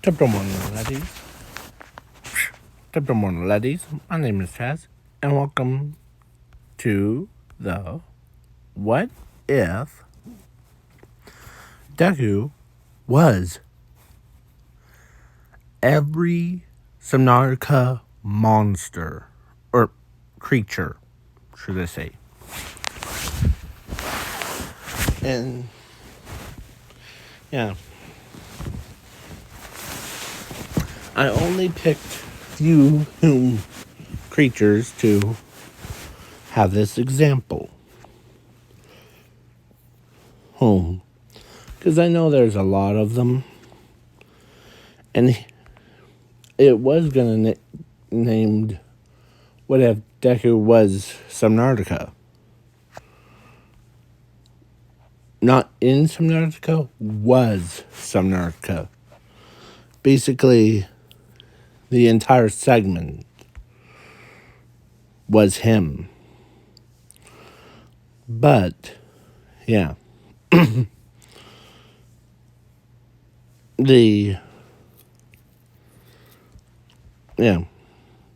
Top of morning, ladies. Top of morning, ladies. My name is Chaz, and welcome to the What If Deku was every subnautica monster, or creature, should I say. And, yeah. I only picked few creatures to have this example. Because I know there's a lot of them. And it was going to named What If Deku was Subnautica. Not in Subnautica, was Subnautica. Basically, the entire segment was him. But, yeah.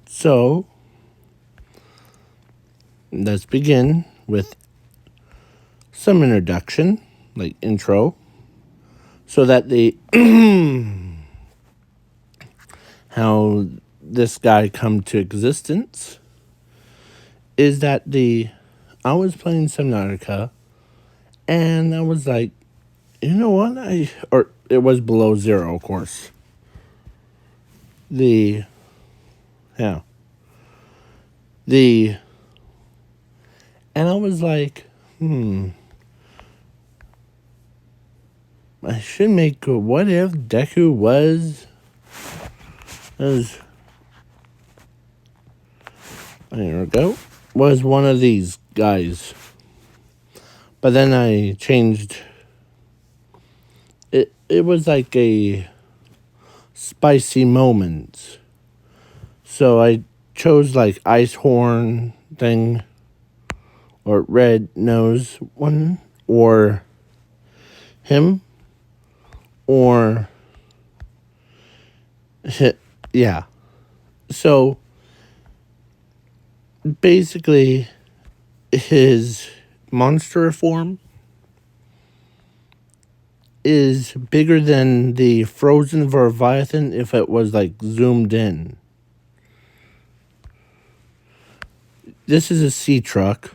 So, let's begin with some introduction, like intro, so that how this guy come to existence is that I was playing Subnautica, and I was like, you know what, or it was below zero, of course. And I was like, I should make a What If Deku was there we go, was one of these guys. But then I changed it. It was like a spicy moment. So I chose like Ice Horn thing, or Red Nose one, or him, or yeah. So basically, his monster form is bigger than the frozen Leviathan if it was like zoomed in. This is a sea truck.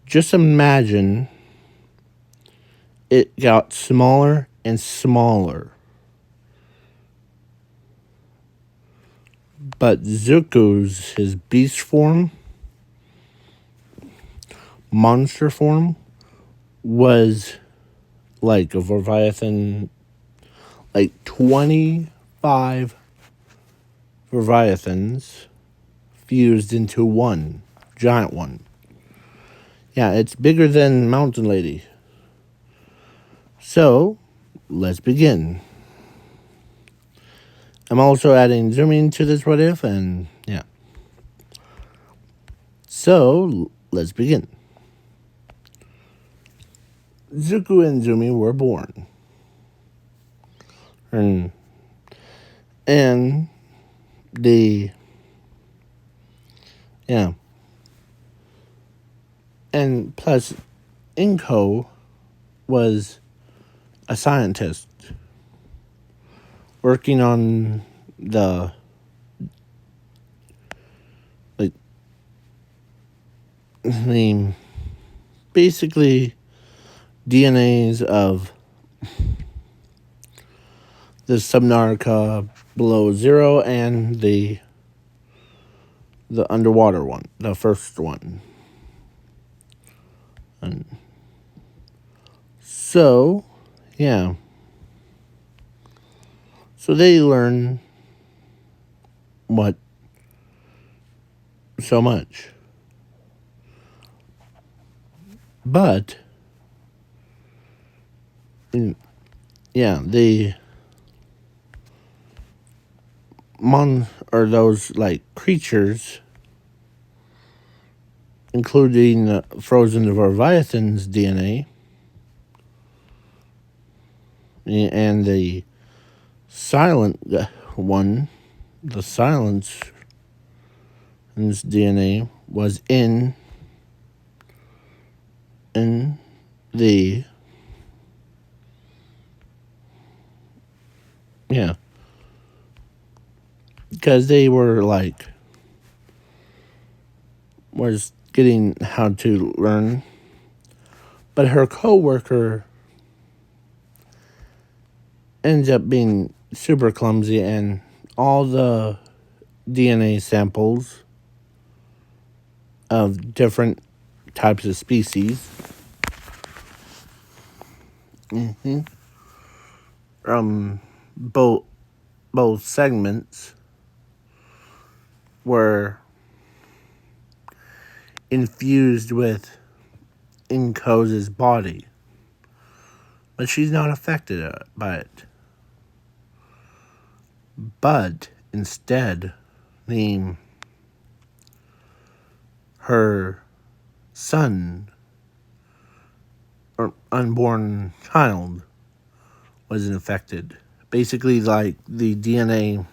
Just imagine it got smaller and smaller. But Zuko's, his beast form, monster form, was like a Leviathan, like 25 Leviathans fused into one giant one. Yeah, it's bigger than Mountain Lady. So, let's begin. I'm also adding zooming to this What If, and yeah. So, let's begin. Zuko and Zumi were born. And and plus, Inko was a scientist working on basically DNAs of the Subnautica below zero and the underwater one, the first one. And so, yeah. So they learn so much. But, yeah, those like creatures, including frozen Leviathan's DNA and the silent one, the silence in this DNA was in the yeah, because they were like was getting how to learn, but her coworker ends up being super clumsy, and all the DNA samples of different types of species from both segments were infused with Inko's body, but she's not affected by it. But instead, her son or unborn child was infected. Basically, like the DNA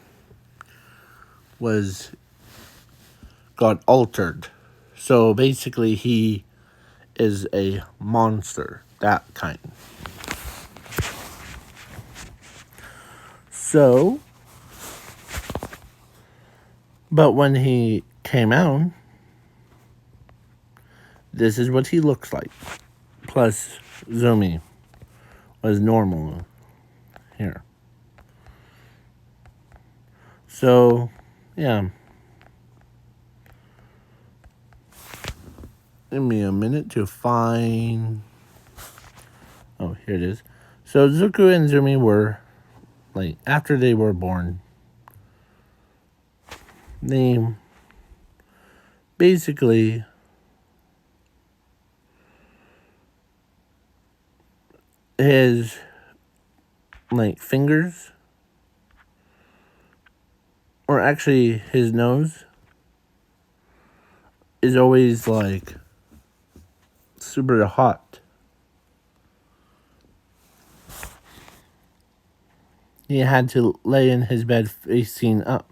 got altered. So basically, he is a monster, that kind. So, but when he came out, this is what he looks like. Plus, Zumi was normal here. So, yeah. Give me a minute to find... Oh, here it is. So, Zuko and Zumi were, like, after they were born, they basically his, like, fingers, or actually his nose, is always, like, super hot. He had to lay in his bed facing up.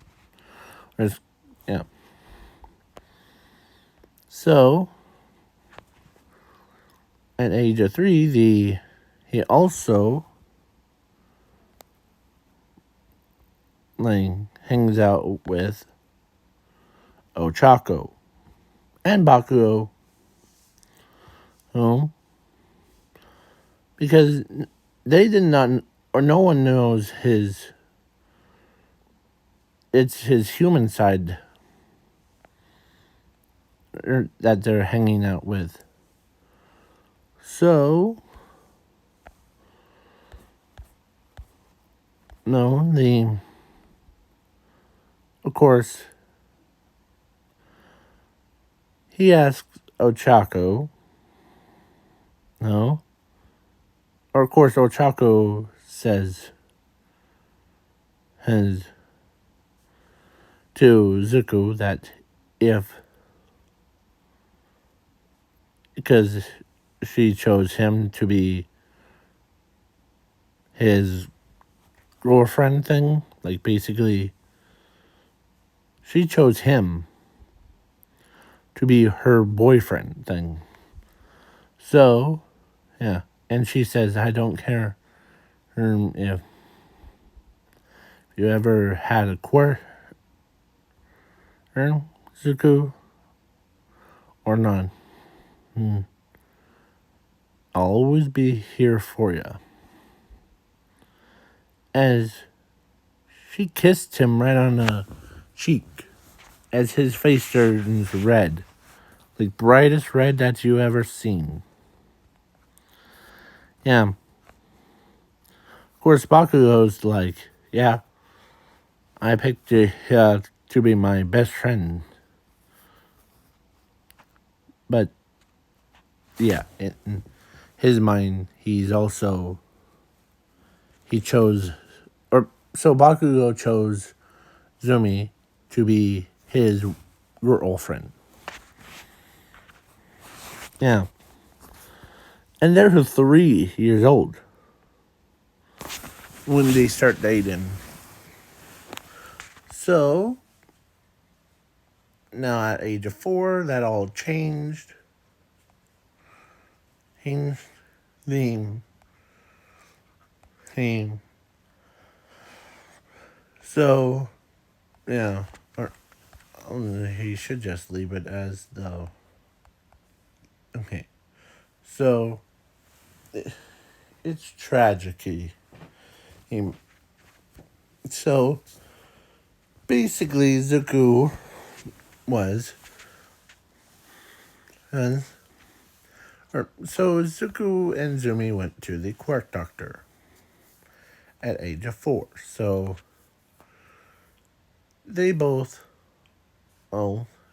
Yeah. So, at age of 3, he also like hangs out with Ochako and Bakugo. Because they did not, or no one knows it's his human side that they're hanging out with. So, no, of course, he asks Ochako, or of course Ochako says to Zuko that because she chose him to be his girlfriend thing, like basically she chose him to be her boyfriend thing. So, yeah, and she says, I don't care if you ever had a quarrel, Zuko, or not. I'll always be here for you. As she kissed him right on the cheek, as his face turns red, like brightest red that you ever seen. Yeah. Of course, Bakugo's like, yeah, I picked you to be my best friend. But, yeah, in his mind, he chose, so Bakugo chose Zumi to be his girlfriend. Yeah. And they're 3 years old. when they start dating. So now at age of 4, that all changed. Theme, theme, theme. So yeah, or he should just leave it as the. Okay, so it's tragic. He, so basically, Zuko was, uh, so Zuko and Zumi went to the quirk doctor at age of 4. So they both,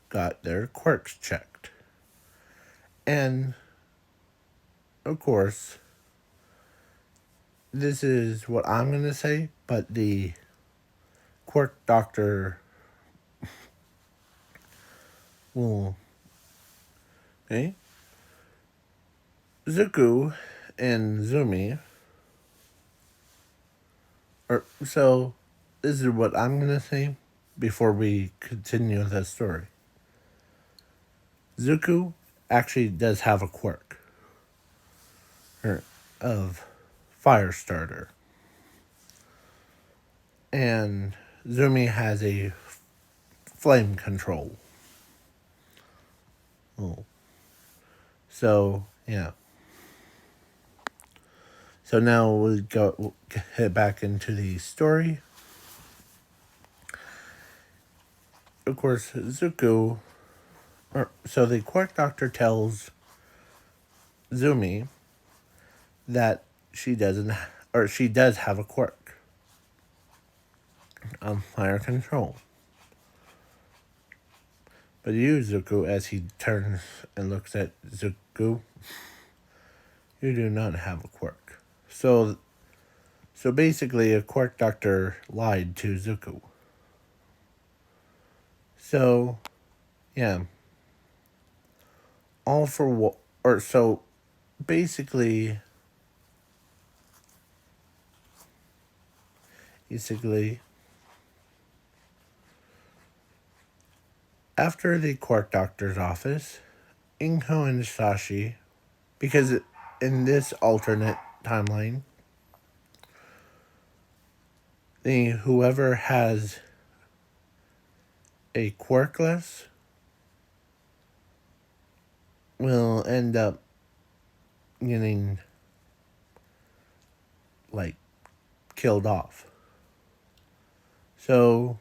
got their quirks checked, and of course, this is what I'm gonna say, but the quirk doctor will. Okay, Zuko and Zumi. Or so, this is what I'm gonna say before we continue the story. Zuko actually does have a quirk of fire starter, and Zumi has a flame control. Oh, so yeah. So now we'll head back into the story. Of course, Zuko. So the quirk doctor tells Zumi that she doesn't, or she does have a quirk of fire control. But you, Zuko, as he turns and looks at Zuko, you do not have a quirk. So basically, a quirk doctor lied to Zuko. So, yeah. All for what? Or so basically, basically, after the quirk doctor's office, Inko and Sashi, because in this alternate timeline, the whoever has a quirkless will end up getting like killed off. So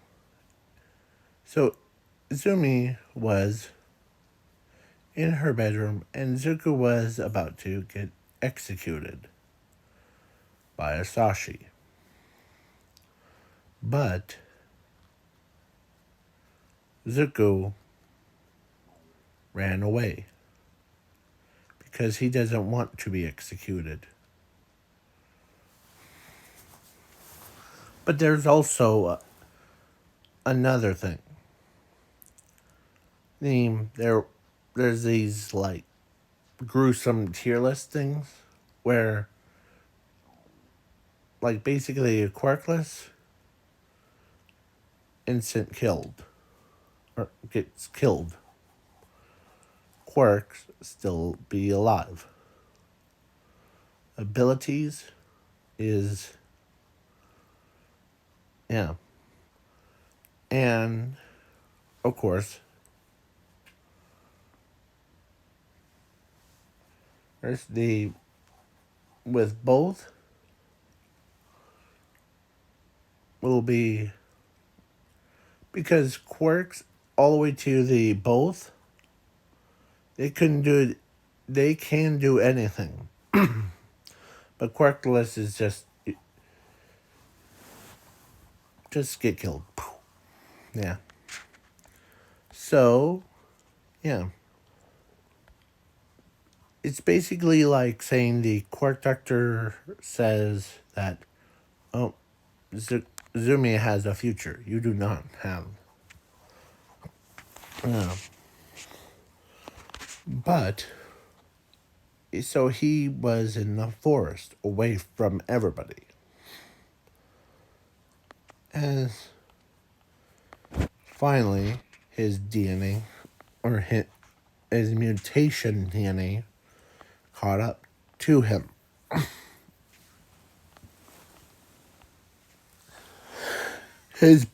Zumi was in her bedroom and Zuko was about to get executed by Asashi. But Zuko ran away because he doesn't want to be executed. But there's also another thing. There's these like gruesome tier list things where like basically a quirkless instant killed or gets killed. Quirks still be alive. Abilities is yeah. And of course there's the with both will be because quirks all the way to the both they couldn't do it. They can do anything, but quirkless is just get killed. Yeah. So yeah, it's basically like saying the quirk doctor says that oh, Zumi has a future. You do not have. Yeah. But so he was in the forest away from everybody. as finally his DNA, or his mutation DNA, caught up to him. His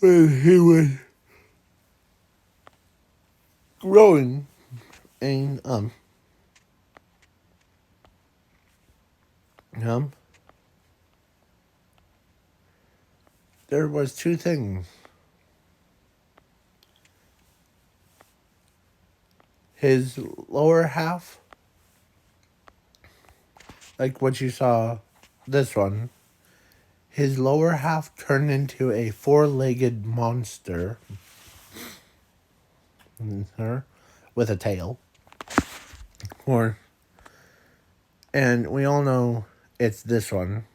When he was growing and um there was two things. His lower half, like what you saw this one, his lower half turned into a four-legged monster with a tail. Or and we all know it's this one.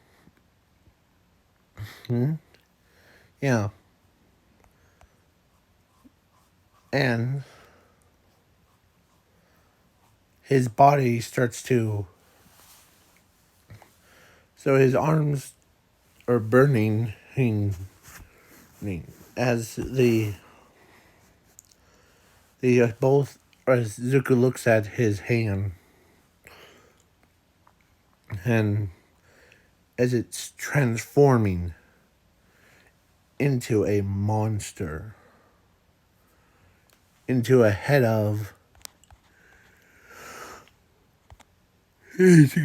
Yeah. And his body starts to, so his arms are burning as the both, as Zuko looks at his hand, and as it's transforming into a monster, into a head of, his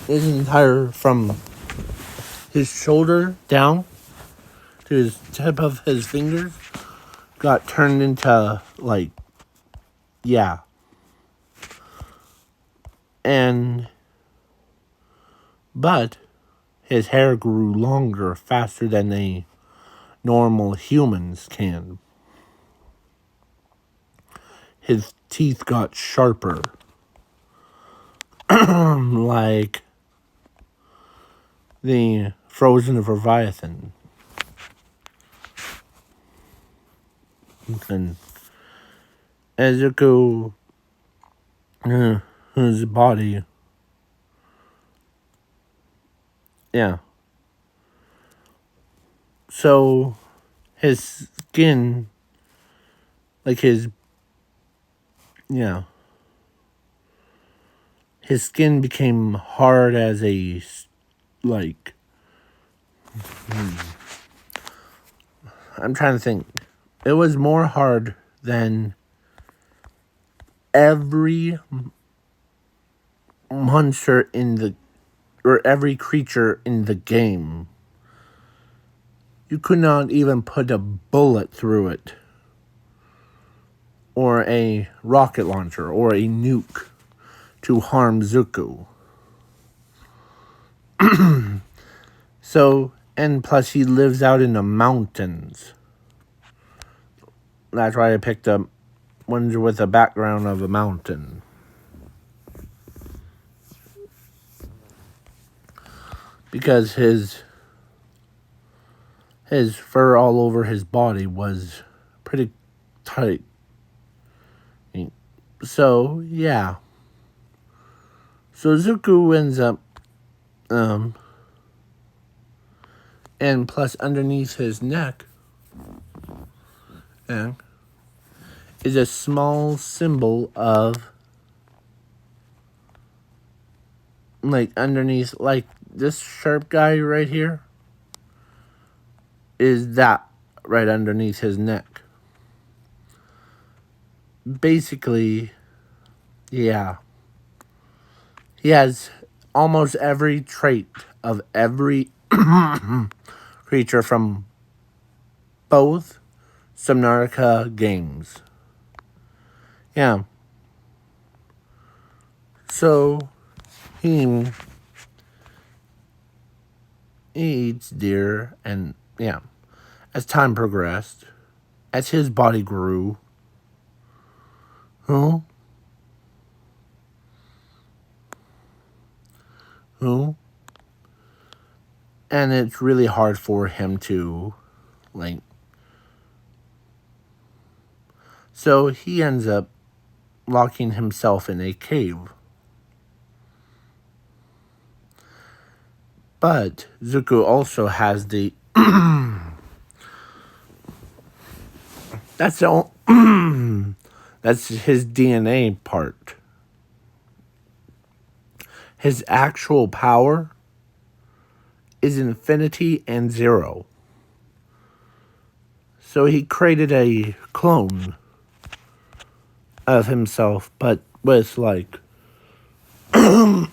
entire, from his shoulder down to his tip of his fingers, got turned into, like, yeah. And but his hair grew longer faster than a normal humans can. His teeth got sharper. Like the frozen Leviathan. And Ezuko, his body, yeah. So his skin, like his skin became hard as a, like, I'm trying to think. It was more hard than every monster or every creature in the game. You could not even put a bullet through it, or a rocket launcher, or a nuke to harm Zuko. So, and plus he lives out in the mountains. That's why I picked up ones with a background of a mountain. Because his fur all over his body was pretty tight. So, yeah. So Zuko ends up, and plus underneath his neck, is a small symbol of, like, underneath, like, this sharp guy right here, is that right underneath his neck. Basically, yeah. He has almost every trait of every creature from both Subnautica games. Yeah. So, he eats deer, and, yeah. As time progressed, as his body grew, and it's really hard for him to, like, so he ends up locking himself in a cave. But Zuko also has the that's the that's his DNA part. His actual power is infinity and zero. So he created a clone of himself, but with like sorry.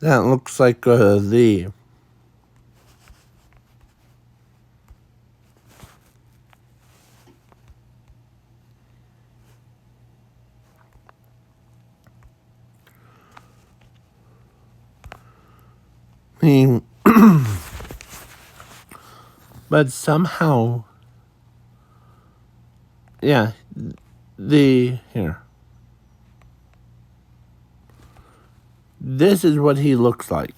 That looks like the he, but somehow, yeah, the here. This is what he looks like.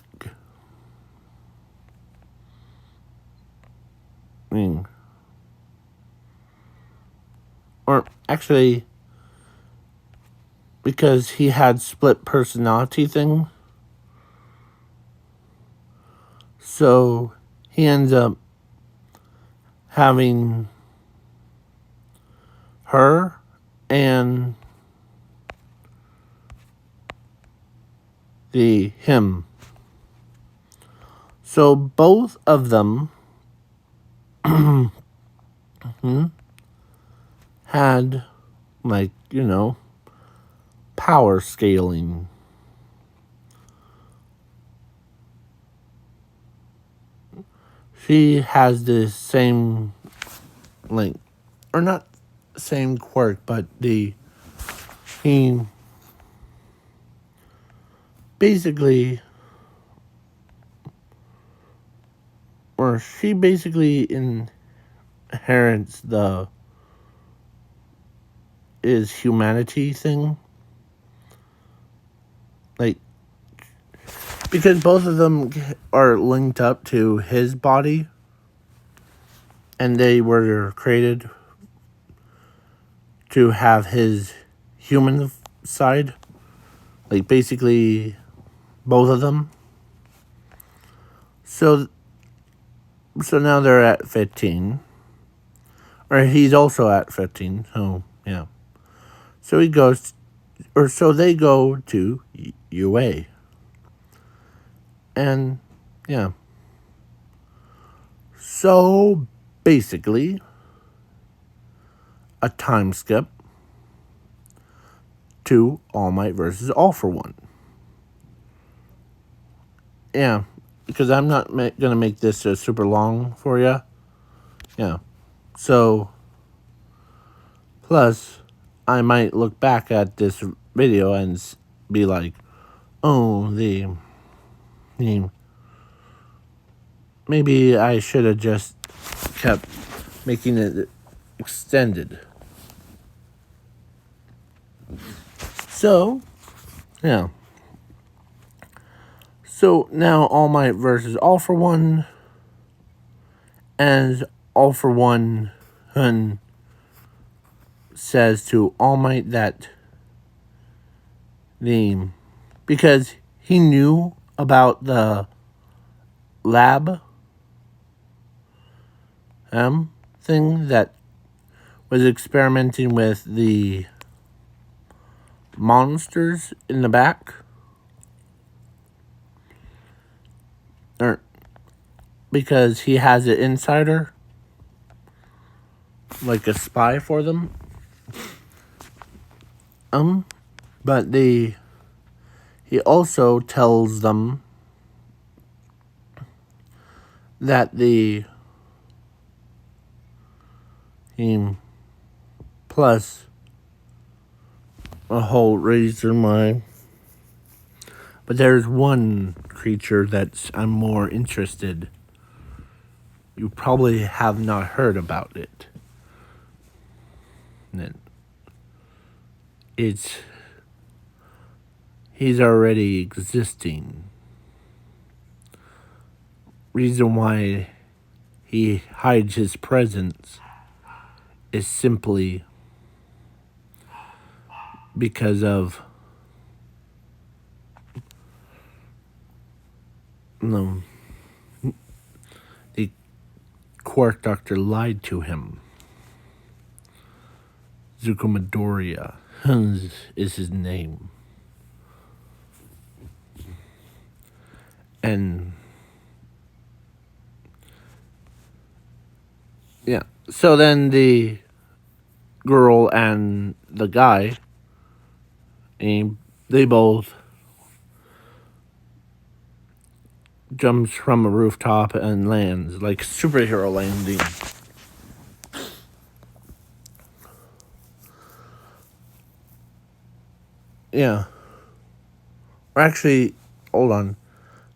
I mean, or actually, because he had split personality thing, so he ends up having her and the him. So both of them had, like, power scaling. She has the same, like, or not same quirk, but he basically, or she basically inherits the is humanity thing. Like, because both of them are linked up to his body, and they were created to have his human side. Like, basically, both of them. So now they're at 15. Or he's also at 15, so, yeah. So he goes, or so they go to UA. And, yeah. So, basically, a time skip to All Might versus All for One. Yeah, because I'm not going to make this super long for you. Yeah. So, plus, I might look back at this video and be like, oh, maybe I should have just kept making it extended. So, yeah. So now All Might versus All for One, and All for One says to All Might that because he knew about the lab thing that was experimenting with the monsters in the back. Or because he has an insider, like a spy for them. But he also tells them that plus a whole reason why. But there's one creature that I'm more interested. You probably have not heard about it. He's already existing. Reason why he hides his presence is simply because of no, the court doctor lied to him. Zuko Midoriya is his name. And yeah, so then the girl and the guy, they both jumps from a rooftop and lands like superhero landing. Yeah. Or actually, hold on.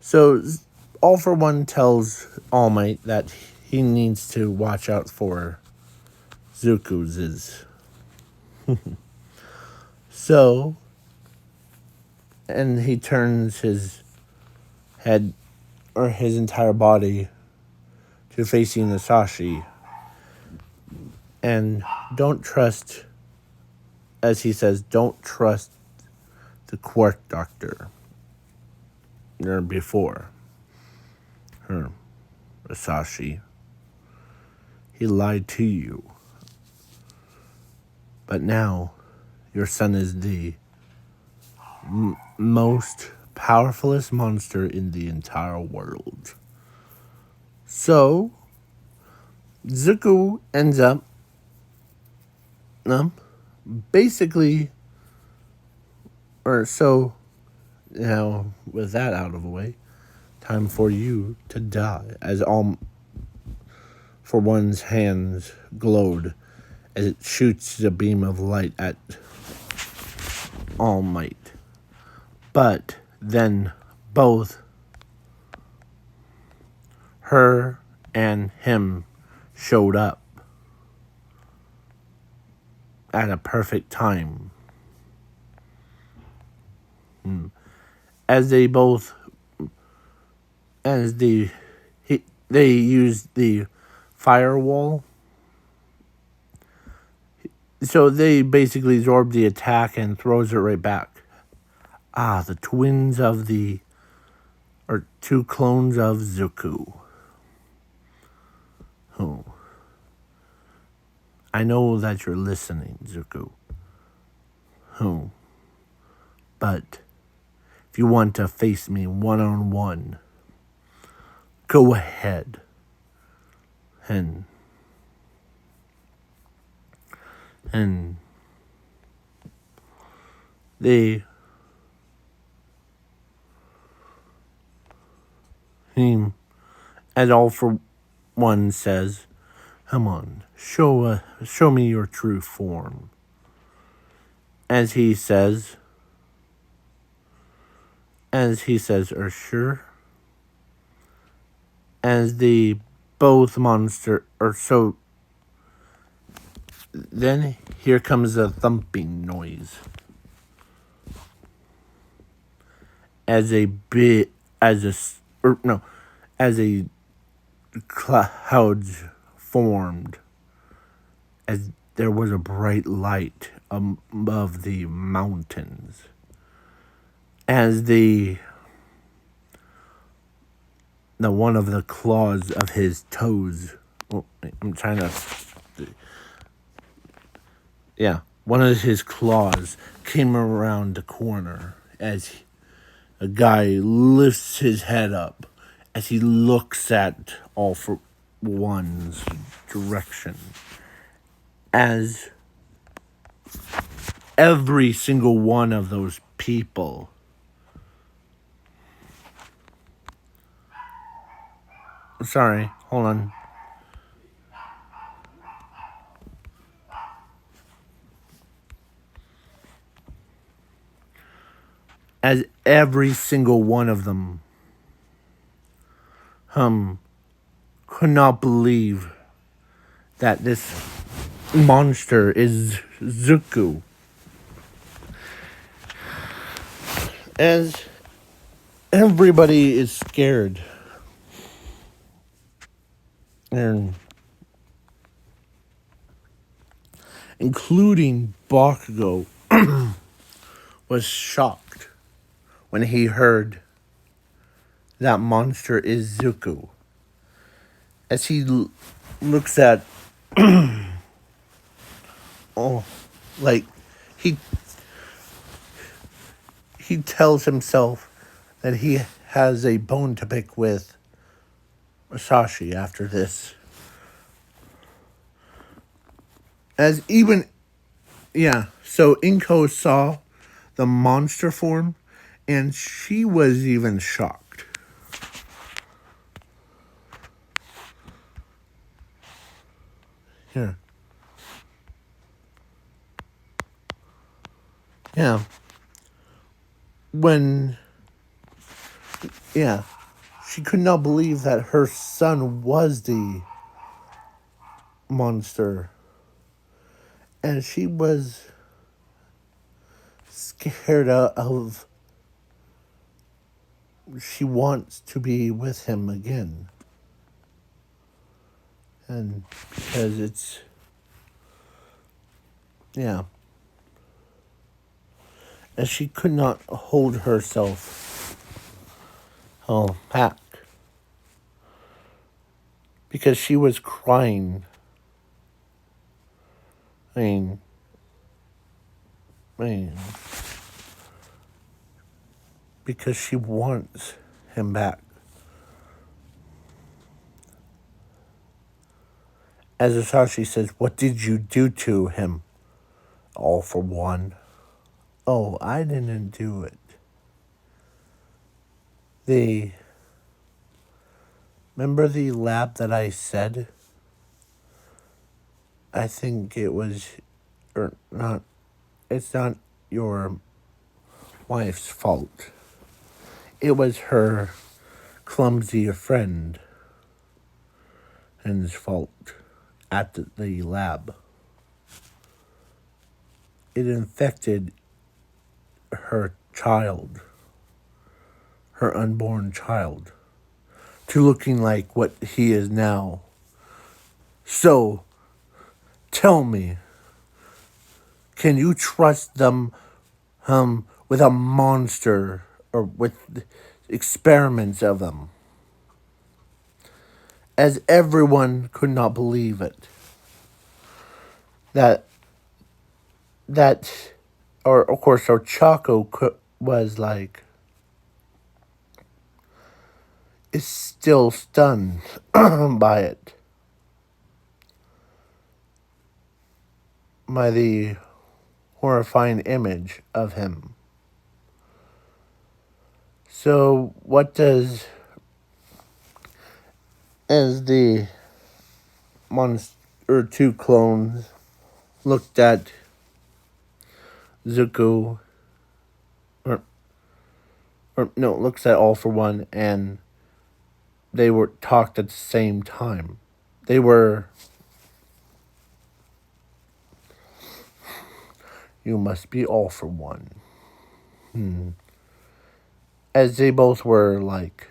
So, All for One tells All Might that he needs to watch out for Zuko's. So, and he turns his head or his entire body to facing Musashi. And don't trust, as he says, don't trust the Quark Doctor. Or before her, Musashi. He lied to you. But now, your son is the most powerfulest monster in the entire world. So, Zuko ends up, basically, or so, now, with that out of the way, time for you to die, as All for One's hands glowed as it shoots a beam of light at All Might. But then both her and him showed up at a perfect time. As they both, they used the firewall. So they basically absorb the attack and throws it right back. The twins of or two clones of Zuko. Oh. I know that you're listening, Zuko. Oh. But if you want to face me one-on-one, go ahead. And they as All for One says, come on, show me your true form. As he says, sure. As the both monster, or so. Then here comes a thumping noise. As a cloud formed, as there was a bright light above the mountains. As the one of the claws of his toes. One of his claws came around the corner as a guy lifts his head up as he looks at All for One's direction. As every single one of those people sorry, hold on. As every single one of them could not believe that this monster is Zuko. As everybody is scared. And including Bakugo. was shocked when he heard that monster is Zuko. As he looks at, oh, like, he tells himself that he has a bone to pick with Masashi after this. As even, yeah, so Inko saw the monster form, and she was even shocked. Here. Yeah. When, yeah, she could not believe that her son was the monster. And she was scared of, she wants to be with him again. And because it's, yeah. And she could not hold herself back. Because she was crying. I mean, because she wants him back. As Asashi says, what did you do to him? All for one. Oh, I didn't do it. Remember the lab that I said? I think it was, or not, it's not your wife's fault. It was her clumsy friend and his fault at the lab. It infected her child, her unborn child, to looking like what he is now. So, tell me, can you trust them with a monster or with experiments of them? As everyone could not believe it. That, or of course, our Chaco was like, is still stunned by it. By the horrifying image of him. So, what does, as the monster or two clones looked at Zuko, or no, looks at All for One, and they were talked at the same time. They were, you must be All for One. As they both were like,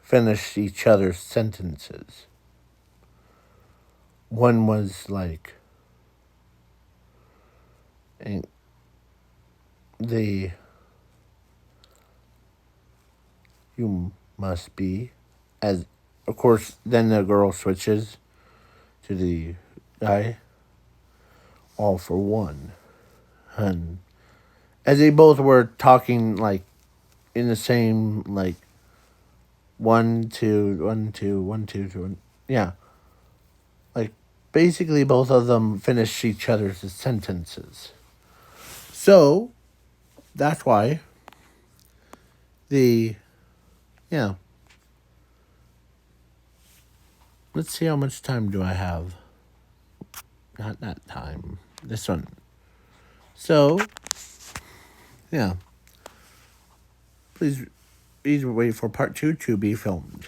finished each other's sentences. One was like, you must be, as, of course, then the girl switches to the guy, All for One. And as they both were talking, like, in the same, like, 1, 2, 1, 2, 1, 2, 2, 1, yeah. Like, basically both of them finished each other's sentences. So, that's why yeah. Let's see how much time do I have. Not that time. This one. So, yeah. Please wait for part 2 to be filmed.